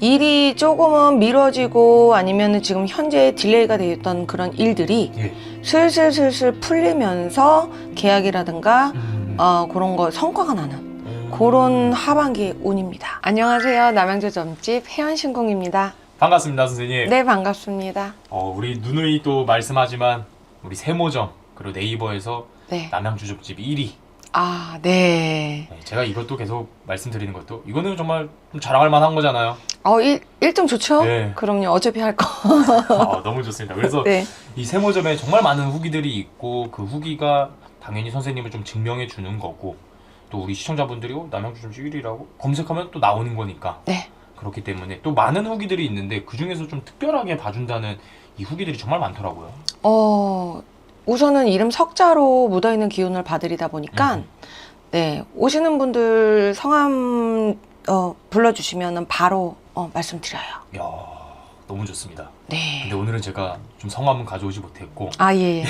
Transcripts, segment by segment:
일이 조금은 미뤄지고 아니면 지금 현재 딜레이가 되었던 그런 일들이 예. 슬슬 풀리면서 계약이라든가 그런 거 성과가 나는 그런 하반기 운입니다. 안녕하세요. 남양주 점집 혜연신공입니다. 반갑습니다, 선생님. 네, 반갑습니다. 우리 누누이 또 말씀하지만 우리 세모점 그리고 네이버에서 네. 남양주 점집 1위. 아, 네. 제가 이것도 계속 말씀드리는 것도 이거는 정말 좀 자랑할 만한 거잖아요. 1등 좋죠? 네. 그럼요. 어차피 할 거. 너무 좋습니다. 그래서 네. 이 세모점에 정말 많은 후기들이 있고 그 후기가 당연히 선생님을 좀 증명해 주는 거고 또 우리 시청자분들이 남양주 점집 1위라고 검색하면 또 나오는 거니까. 네. 그렇기 때문에 또 많은 후기들이 있는데 그 중에서 좀 특별하게 봐준다는 이 후기들이 정말 많더라고요. 우선은 이름 석자로 묻어있는 기운을 봐드리다 보니까 네, 오시는 분들 성함 불러주시면 바로 말씀드려요. 이야, 너무 좋습니다. 네. 근데 오늘은 제가 좀 성함은 가져오지 못했고 예.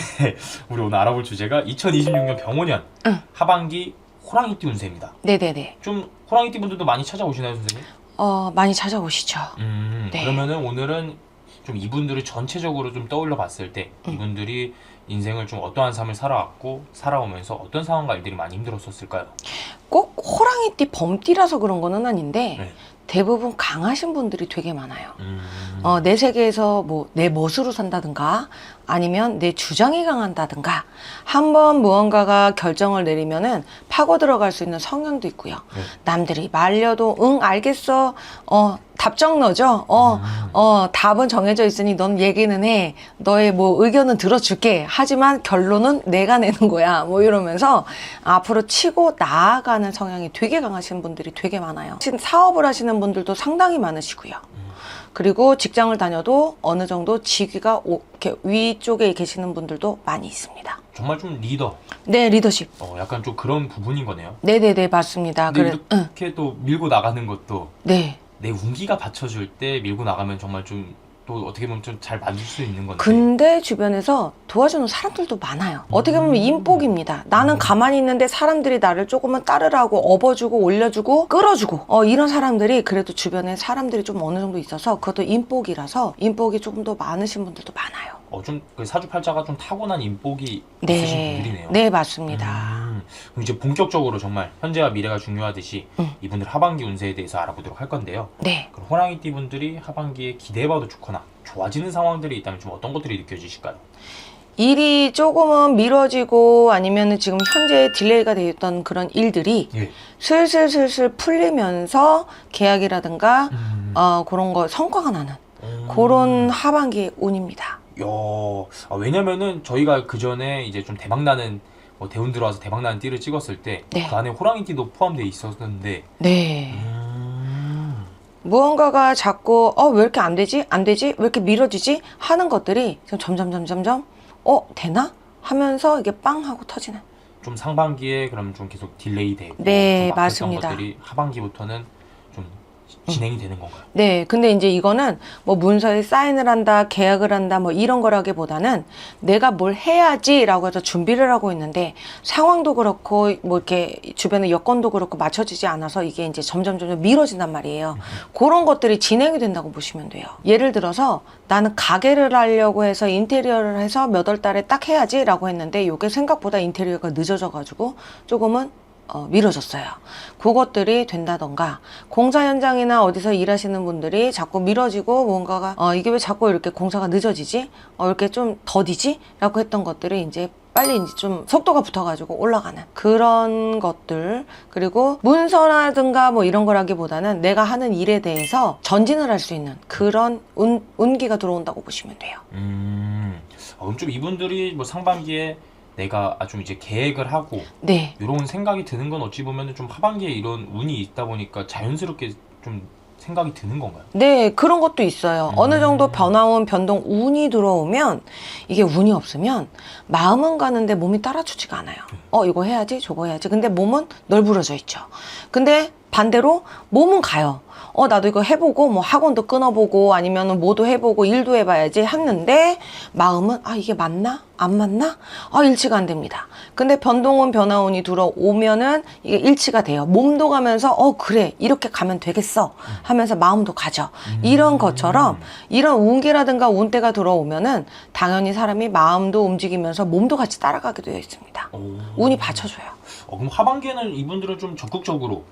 우리 오늘 알아볼 주제가 2026년 병원년 하반기 호랑이띠 운세입니다. 네네네. 좀 호랑이띠 분들도 많이 찾아오시나요, 선생님? 많이 찾아오시죠. 네. 그러면은 오늘은 좀 이분들을 전체적으로 좀 떠올려 봤을 때 이분들이 인생을 좀 어떠한 삶을 살아왔고 살아오면서 어떤 상황과 일들이 많이 힘들었었을까요? 꼭 호랑이띠 범띠라서 그런 거는 아닌데 네. 대부분 강하신 분들이 되게 많아요. 내 세계에서 뭐 내 멋으로 산다든가 아니면 내 주장이 강한다든가 한번 무언가가 결정을 내리면은 파고 들어갈 수 있는 성향도 있고요. 네. 남들이 말려도 응 알겠어 답정 너죠. 답은 정해져 있으니 넌 얘기는 해. 너의 뭐 의견은 들어줄게. 하지만 결론은 내가 내는 거야. 뭐 이러면서 앞으로 치고 나아가는 성향이 되게 강하신 분들이 되게 많아요. 사업을 하시는 분들도 상당히 많으시고요. 그리고 직장을 다녀도 어느 정도 직위가 이렇게 위쪽에 계시는 분들도 많이 있습니다. 정말 좀 리더. 네, 리더십. 약간 좀 그런 부분인 거네요. 네네네, 맞습니다. 근데 이렇게 또 밀고 나가는 것도 네. 내 운기가 받쳐줄 때 밀고 나가면 정말 좀 또 어떻게 보면 좀 잘 맞을 수 있는 건데. 근데 주변에서 도와주는 사람들도 많아요. 어떻게 보면 인복입니다. 나는 가만히 있는데 사람들이 나를 조금은 따르라고 업어주고 올려주고 끌어주고 이런 사람들이 그래도 주변에 사람들이 좀 어느 정도 있어서 그것도 인복이라서 인복이 조금 더 많으신 분들도 많아요. 좀 사주팔자가 좀 타고난 인복이 있으신 분들이네요. 네, 맞습니다. 그럼 이제 본격적으로 정말 현재와 미래가 중요하듯이 이분들 하반기 운세에 대해서 알아보도록 할 건데요. 네. 그럼 호랑이띠 분들이 하반기에 기대해봐도 좋거나 좋아지는 상황들이 있다면 좀 어떤 것들이 느껴지실까요? 일이 조금은 미뤄지고 아니면 지금 현재 딜레이가 되었던 그런 일들이 슬슬 풀리면서 계약이라든가 그런 거 성과가 나는 그런 하반기 운입니다. 왜냐면은 저희가 그 전에 이제 좀 대박나는 대운 들어와서 대박나는 띠를 찍었을 때 그 안에 호랑이띠도 포함되어 있었는데 무언가가 자꾸 왜 이렇게 안 되지? 왜 이렇게 미뤄지지? 하는 것들이 점점 되나? 하면서 이게 빵 하고 터지는. 좀 상반기에 그럼 좀 계속 딜레이 되고 네, 좀 맞습니다. 것들이 하반기부터는 좀 진행이 되는 건가요? 네, 근데 이제 이거는 뭐 문서에 사인을 한다, 계약을 한다, 뭐 이런 거라기보다는 내가 뭘 해야지라고 해서 준비를 하고 있는데 상황도 그렇고 뭐 이렇게 주변의 여건도 그렇고 맞춰지지 않아서 이게 이제 점점 미뤄진단 말이에요. 그런 것들이 진행이 된다고 보시면 돼요. 예를 들어서 나는 가게를 하려고 해서 인테리어를 해서 몇 월 달에 딱 해야지라고 했는데 이게 생각보다 인테리어가 늦어져가지고 조금은 미뤄졌어요. 그것들이 된다던가 공사 현장이나 어디서 일하시는 분들이 자꾸 미뤄지고 뭔가가 이게 왜 자꾸 이렇게 공사가 늦어지지? 이렇게 좀 더디지? 라고 했던 것들이 이제 빨리 이제 좀 속도가 붙어가지고 올라가는 그런 것들. 그리고 문서라든가 뭐 이런 거라기보다는 내가 하는 일에 대해서 전진을 할 수 있는 그런 운기가 들어온다고 보시면 돼요. 그럼 좀 이분들이 뭐 상반기에 내가 좀 이제 계획을 하고 이런 생각이 드는 건 어찌 보면 좀 하반기에 이런 운이 있다 보니까 자연스럽게 좀 생각이 드는 건가요? 네, 그런 것도 있어요. 어느 정도 변화운 변동 운이 들어오면 이게 운이 없으면 마음은 가는데 몸이 따라주지가 않아요. 이거 해야지 저거 해야지. 근데 몸은 널브러져 있죠. 근데 반대로 몸은 가요. 나도 이거 해보고 뭐 학원도 끊어보고 아니면 뭐도 해보고 일도 해봐야지 했는데 마음은 이게 맞나? 안 맞나? 일치가 안 됩니다. 근데 변동운 변화운이 들어오면은 이게 일치가 돼요. 몸도 가면서 그래 이렇게 가면 되겠어 하면서 마음도 가죠. 이런 것처럼 이런 운기라든가 운때가 들어오면은 당연히 사람이 마음도 움직이면서 몸도 같이 따라가게 되어 있습니다. 운이 받쳐줘요. 그럼 하반기에는 이분들은 좀 적극적으로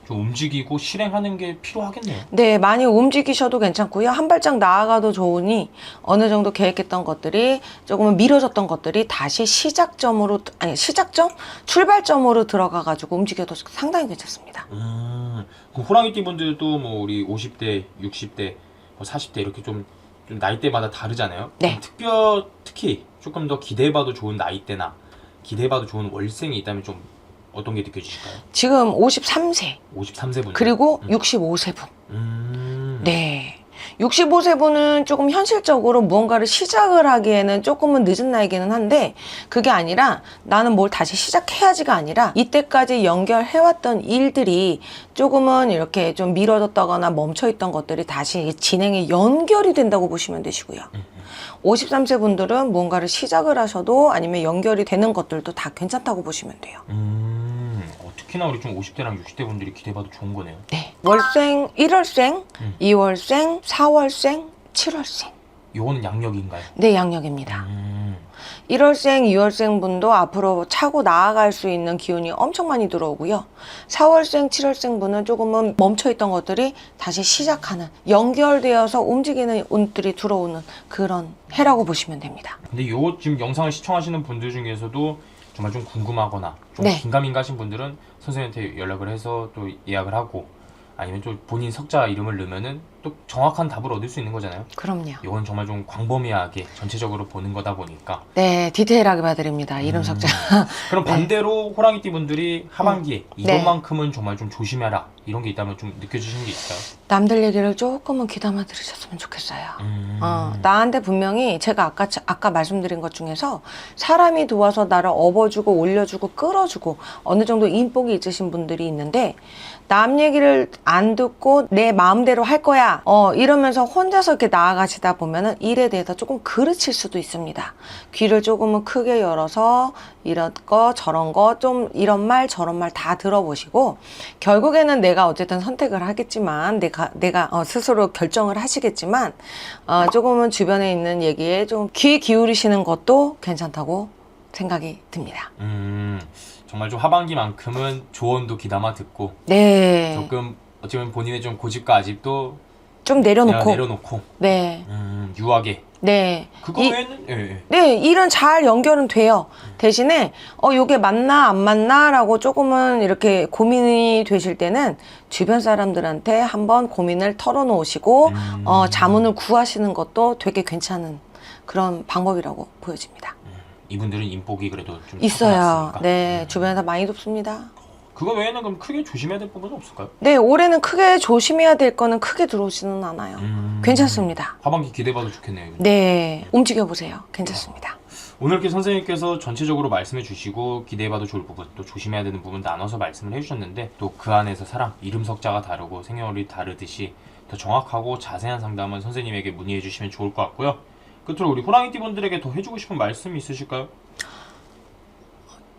좀 움직이고 실행하는 게 필요하겠네요. 네, 많이 움직이셔도 괜찮고요. 한 발짝 나아가도 좋으니 어느 정도 계획했던 것들이 조금은 미뤄졌던 것들이 다시 출발점으로 들어가가지고 움직여도 상당히 괜찮습니다. 그 호랑이띠 분들도 뭐 우리 50대, 60대, 40대 이렇게 좀 나이대마다 다르잖아요. 네. 특히 조금 더 기대해봐도 좋은 나이대나 기대해봐도 좋은 월생이 있다면 좀 어떤 게 느껴지실까요? 지금 53세 53세 분 그리고 65세 분. 네. 65세 분은 조금 현실적으로 무언가를 시작을 하기에는 조금은 늦은 나이기는 한데 그게 아니라 나는 뭘 다시 시작해야지가 아니라 이때까지 연결해왔던 일들이 조금은 이렇게 좀 미뤄졌다거나 멈춰있던 것들이 다시 진행이 연결이 된다고 보시면 되시고요. 53세 분들은 무언가를 시작을 하셔도 아니면 연결이 되는 것들도 다 괜찮다고 보시면 돼요. 특히나 우리 좀 50대랑 60대 분들이 기대해봐도 좋은 거네요. 네. 월생, 1월생, 2월생, 4월생, 7월생. 요거는 양력인가요? 네, 양력입니다. 1월생, 2월생 분도 앞으로 차고 나아갈 수 있는 기운이 엄청 많이 들어오고요. 4월생, 7월생 분은 조금은 멈춰있던 것들이 다시 시작하는, 연결되어서 움직이는 운들이 들어오는 그런 해라고 보시면 됩니다. 근데 요 지금 영상을 시청하시는 분들 중에서도 정말 좀 궁금하거나 좀 네. 긴가민가 하신 분들은 선생님한테 연락을 해서 또 예약을 하고 아니면 좀 본인 석자 이름을 넣으면은 또 정확한 답을 얻을 수 있는 거잖아요. 그럼요. 이건 정말 좀 광범위하게 전체적으로 보는 거다 보니까. 네, 디테일하게 봐드립니다. 이름 석자. 그럼 반대로 호랑이띠 분들이 하반기에 네. 이것만큼은 정말 좀 조심해라 이런 게 있다면 좀 느껴지시는 게 있어요? 남들 얘기를 조금은 귀담아 들으셨으면 좋겠어요. 나한테 분명히 제가 아까 말씀드린 것 중에서 사람이 도와서 나를 업어주고 올려주고 끌어주고 어느 정도 인복이 있으신 분들이 있는데 남 얘기를 안 듣고 내 마음대로 할 거야 이러면서 혼자서 이렇게 나아가시다 보면은 일에 대해서 조금 그르칠 수도 있습니다. 귀를 조금은 크게 열어서 이런 거 저런 거 좀 이런 말 저런 말 다 들어보시고 결국에는 내가 어쨌든 선택을 하겠지만 내가 스스로 결정을 하시겠지만 조금은 주변에 있는 얘기에 좀 귀 기울이시는 것도 괜찮다고 생각이 듭니다. 정말 좀 하반기만큼은 조언도 귀담아 듣고 네. 조금 어쩌면 본인의 좀 고집과 아집도 좀 내려놓고 네. 유하게 네. 그거 외에는 네, 일은 잘 연결은 돼요. 대신에 요게 맞나 안 맞나라고 조금은 이렇게 고민이 되실 때는 주변 사람들한테 한번 고민을 털어놓으시고 자문을 구하시는 것도 되게 괜찮은 그런 방법이라고 보여집니다. 이분들은 인복이 그래도 좀 있어요. 타고났으니까. 네, 주변에서 많이 돕습니다. 그거 외에는 그럼 크게 조심해야 될 부분은 없을까요? 네, 올해는 크게 조심해야 될 거는 크게 들어오지는 않아요. 괜찮습니다. 하반기 기대봐도 좋겠네요. 이거. 네, 움직여보세요. 괜찮습니다. 오늘 이렇게 선생님께서 전체적으로 말씀해 주시고 기대해봐도 좋을 부분 또 조심해야 되는 부분 나눠서 말씀을 해주셨는데 또 그 안에서 사람 이름 석자가 다르고 생년월일이 다르듯이 더 정확하고 자세한 상담은 선생님에게 문의해 주시면 좋을 것 같고요. 끝으로 우리 호랑이띠 분들에게 더 해주고 싶은 말씀이 있으실까요?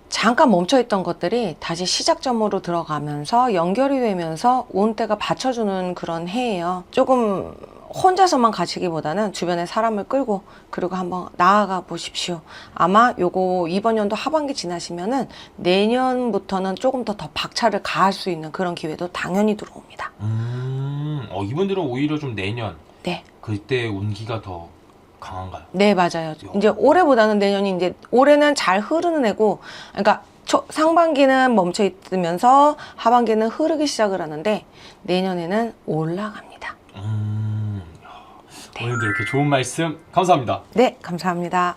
잠깐 멈춰있던 것들이 다시 시작점으로 들어가면서 연결이 되면서 운때가 받쳐주는 그런 해예요. 조금 혼자서만 가시기보다는 주변에 사람을 끌고 그리고 한번 나아가 보십시오. 아마 요거 이번 연도 하반기 지나시면은 내년부터는 조금 더 박차를 가할 수 있는 그런 기회도 당연히 들어옵니다. 이분들은 오히려 좀 내년 네. 그때 운기가 더 강한가요? 네, 맞아요. 이제 올해보다는 내년이 이제 올해는 잘 흐르는 해고, 그러니까 상반기는 멈춰 있으면서 하반기는 흐르기 시작을 하는데 내년에는 올라갑니다. 네. 오늘도 이렇게 좋은 말씀 감사합니다. 네, 감사합니다.